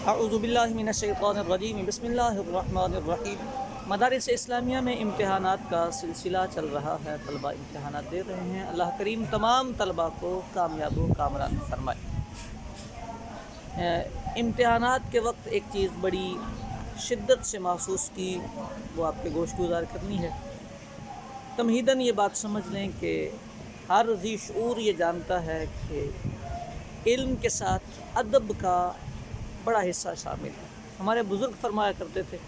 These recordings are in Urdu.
اعوذ باللہ من الشیطان الرجیم بسم اللہ الرحمن الرحیم۔ مدارس اسلامیہ میں امتحانات کا سلسلہ چل رہا ہے، طلبہ امتحانات دے رہے ہیں۔ اللہ کریم تمام طلبہ کو کامیاب و کامران فرمائے۔ امتحانات کے وقت ایک چیز بڑی شدت سے محسوس کی، وہ آپ کے گوش گزار کرنی ہے۔ تمہیداً یہ بات سمجھ لیں کہ ہر ذی شعور یہ جانتا ہے کہ علم کے ساتھ ادب کا بڑا حصہ شامل ہے۔ ہمارے بزرگ فرمایا کرتے تھے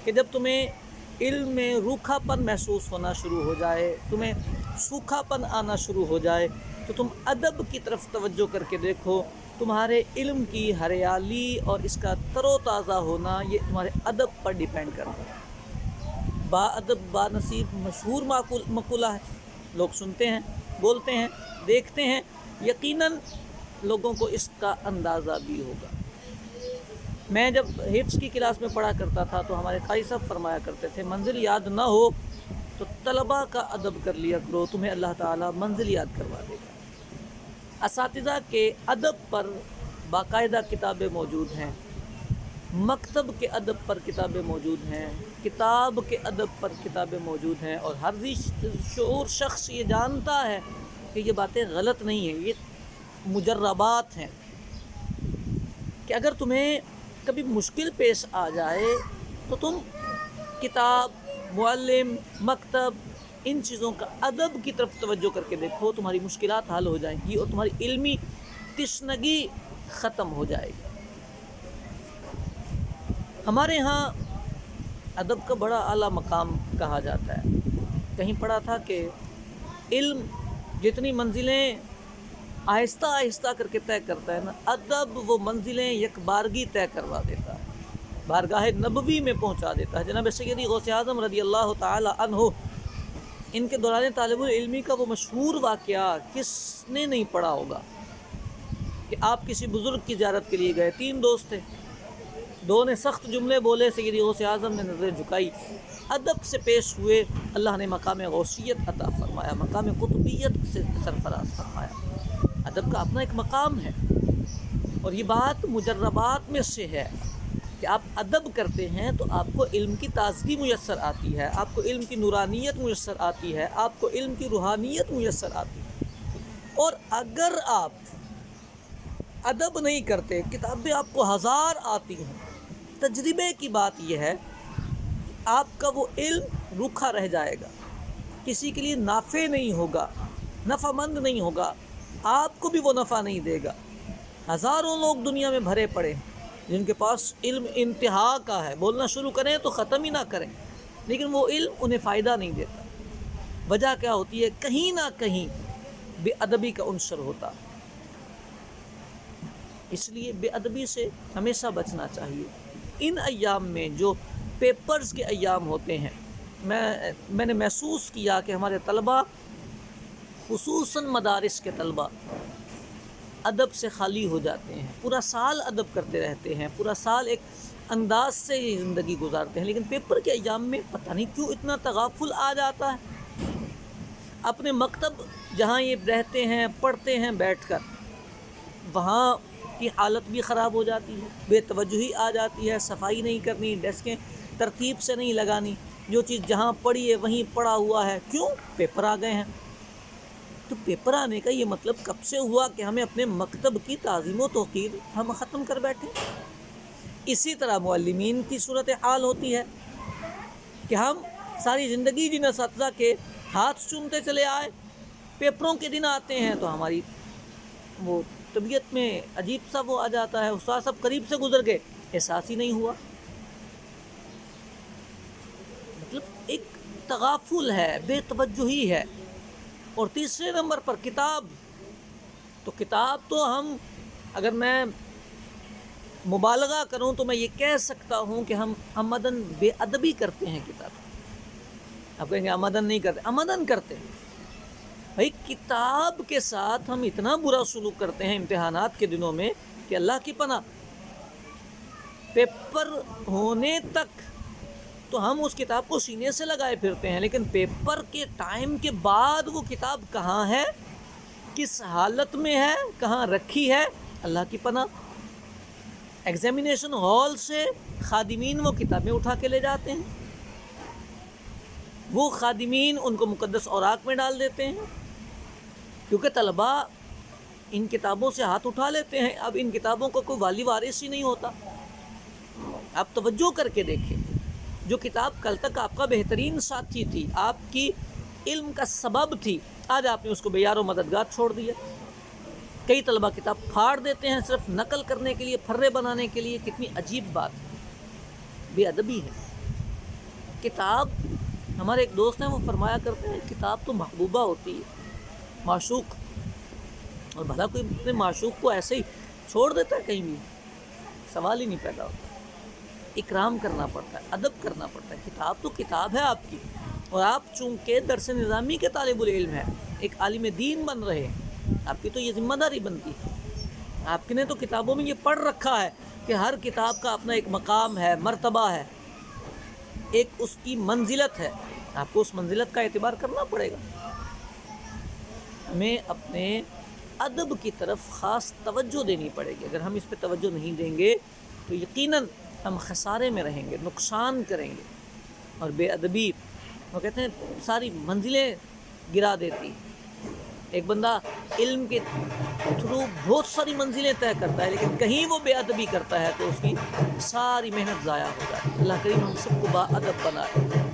کہ جب تمہیں علم میں روکھا پن محسوس ہونا شروع ہو جائے، تمہیں سوکھا پن آنا شروع ہو جائے، تو تم ادب کی طرف توجہ کر کے دیکھو۔ تمہارے علم کی ہریالی اور اس کا تر و تازہ ہونا یہ تمہارے ادب پر ڈیپینڈ کرتا ہے۔ با ادب با نصیب مشہور مقولہ ہے، لوگ سنتے ہیں، بولتے ہیں، دیکھتے ہیں، یقیناً لوگوں کو اس کا اندازہ بھی ہوگا۔ میں جب حفظ کی کلاس میں پڑھا کرتا تھا تو ہمارے قاری صاحب فرمایا کرتے تھے، منزل یاد نہ ہو تو طلباء کا ادب کر لیا کرو، تمہیں اللہ تعالیٰ منزل یاد کروا دے گا۔ اساتذہ کے ادب پر باقاعدہ کتابیں موجود ہیں، مکتب کے ادب پر کتابیں موجود ہیں، کتاب کے ادب پر کتابیں موجود ہیں، اور ہر ذی شعور شخص یہ جانتا ہے کہ یہ باتیں غلط نہیں ہیں، یہ مجربات ہیں کہ اگر تمہیں کبھی مشکل پیش آ جائے تو تم کتاب، معلم، مکتب، ان چیزوں کا ادب کی طرف توجہ کر کے دیکھو، تمہاری مشکلات حل ہو جائیں گی اور تمہاری علمی تشنگی ختم ہو جائے گی۔ ہمارے ہاں ادب کا بڑا اعلیٰ مقام کہا جاتا ہے۔ کہیں پڑھا تھا کہ علم جتنی منزلیں آہستہ آہستہ کر کے طے کرتا ہے نا، ادب وہ منزلیں یک بارگی طے کروا دیتا ہے، بارگاہ نبوی میں پہنچا دیتا ہے۔ جناب سیدی غوث اعظم رضی اللہ تعالی عنہ، ان کے دوران طالب العلمی کا وہ مشہور واقعہ کس نے نہیں پڑھا ہوگا کہ آپ کسی بزرگ کی زیارت کے لیے گئے، 3 دوست تھے، 2 نے سخت جملے بولے، سیدی غوث اعظم نے نظریں جھکائی، ادب سے پیش ہوئے، اللہ نے مقام غوثیت عطا فرمایا، مقام قطبیت سے سرفراز فرمایا۔ ادب کا اپنا ایک مقام ہے، اور یہ بات مجربات میں سے ہے کہ آپ ادب کرتے ہیں تو آپ کو علم کی تازگی میسر آتی ہے، آپ کو علم کی نورانیت میسر آتی ہے، آپ کو علم کی روحانیت میسر آتی ہے۔ اور اگر آپ ادب نہیں کرتے، کتابیں آپ کو 1000 آتی ہیں، تجربے کی بات یہ ہے کہ آپ کا وہ علم روکھا رہ جائے گا، کسی کے لیے نافع نہیں ہوگا، نفع مند نہیں ہوگا، آپ کو بھی وہ نفع نہیں دے گا۔ ہزاروں لوگ دنیا میں بھرے پڑے ہیں جن کے پاس علم انتہا کا ہے، بولنا شروع کریں تو ختم ہی نہ کریں، لیکن وہ علم انہیں فائدہ نہیں دیتا۔ وجہ کیا ہوتی ہے؟ کہیں نہ کہیں بے ادبی کا عنصر ہوتا۔ اس لیے بے ادبی سے ہمیشہ بچنا چاہیے۔ ان ایام میں جو پیپرز کے ایام ہوتے ہیں، میں نے محسوس کیا کہ ہمارے طلباء، خصوصاً مدارس کے طلباء، ادب سے خالی ہو جاتے ہیں، پورا سال ادب کرتے رہتے ہیں، پورا سال ایک انداز سے یہ زندگی گزارتے ہیں، لیکن پیپر کے ایام میں پتہ نہیں کیوں اتنا تغافل آ جاتا ہے۔ اپنے مکتب جہاں یہ رہتے ہیں، پڑھتے ہیں بیٹھ کر، وہاں کی حالت بھی خراب ہو جاتی ہے، بے توجہی آ جاتی ہے، صفائی نہیں کرنی، ڈیسکیں ترتیب سے نہیں لگانی، جو چیز جہاں پڑھی ہے وہیں پڑا ہوا ہے۔ کیوں؟ پیپر آ گئے ہیں۔ تو پیپر آنے کا یہ مطلب کب سے ہوا کہ ہمیں اپنے مکتب کی تعظیم و توقیر ہم ختم کر بیٹھے۔ اسی طرح معلمین کی صورتحال ہوتی ہے کہ ہم ساری زندگی جن اساتذہ کے ہاتھ چومتے چلے آئے، پیپروں کے دن آتے ہیں تو ہماری وہ طبیعت میں عجیب سا وہ آ جاتا ہے، استاد صاحب قریب سے گزر گئے، احساس ہی نہیں ہوا۔ مطلب ایک تغافل ہے، بے توجہی ہے۔ اور تیسرے نمبر پر کتاب، تو کتاب تو ہم، اگر میں مبالغہ کروں تو میں یہ کہہ سکتا ہوں کہ ہم عمدن بے ادبی کرتے ہیں کتاب۔ آپ کہیں گے عمدن نہیں کرتے، عمدن کرتے ہیں۔ بھائی کتاب کے ساتھ ہم اتنا برا سلوک کرتے ہیں امتحانات کے دنوں میں کہ اللہ کی پناہ، پیپر ہونے تک تو ہم اس کتاب کو سینے سے لگائے پھرتے ہیں، لیکن پیپر کے ٹائم کے بعد وہ کتاب کہاں ہے، کس حالت میں ہے، کہاں رکھی ہے، اللہ کی پناہ۔ ایگزامینیشن ہال سے خادمین وہ کتابیں اٹھا کے لے جاتے ہیں، وہ خادمین ان کو مقدس اوراق میں ڈال دیتے ہیں، کیونکہ طلباء ان کتابوں سے ہاتھ اٹھا لیتے ہیں۔ اب ان کتابوں کا کوئی والی وارث ہی نہیں ہوتا۔ آپ توجہ کر کے دیکھیں، جو کتاب کل تک آپ کا بہترین ساتھی تھی، آپ کی علم کا سبب تھی، آج آپ نے اس کو بے یار و مددگار چھوڑ دیا۔ کئی طلباء کتاب پھاڑ دیتے ہیں صرف نقل کرنے کے لیے، پھرے بنانے کے لیے۔ کتنی عجیب بات ہے، بے ادبی ہے۔ کتاب، ہمارے ایک دوست ہیں وہ فرمایا کرتے ہیں کتاب تو محبوبہ ہوتی ہے، معشوق، اور بھلا کوئی اپنے معشوق کو ایسے ہی چھوڑ دیتا ہے کہیں بھی؟ سوال ہی نہیں پیدا ہوتا۔ اکرام کرنا پڑتا ہے، ادب کرنا پڑتا ہے۔ کتاب تو کتاب ہے آپ کی، اور آپ چونکہ درس نظامی کے طالب العلم ہیں، ایک عالم دین بن رہے ہیں، آپ کی تو یہ ذمہ داری بنتی ہے۔ آپ نے تو کتابوں میں یہ پڑھ رکھا ہے کہ ہر کتاب کا اپنا ایک مقام ہے، مرتبہ ہے، ایک اس کی منزلت ہے، آپ کو اس منزلت کا اعتبار کرنا پڑے گا۔ ہمیں اپنے ادب کی طرف خاص توجہ دینی پڑے گی۔ اگر ہم اس پہ توجہ نہیں دیں گے تو یقیناً ہم خسارے میں رہیں گے، نقصان کریں گے۔ اور بے ادبی، وہ کہتے ہیں ساری منزلیں گرا دیتی۔ ایک بندہ علم کے تھرو بہت ساری منزلیں طے کرتا ہے، لیکن کہیں وہ بے ادبی کرتا ہے تو اس کی ساری محنت ضائع ہو جاتی ہے۔ اللہ کریم ہم سب کو با ادب بنائے۔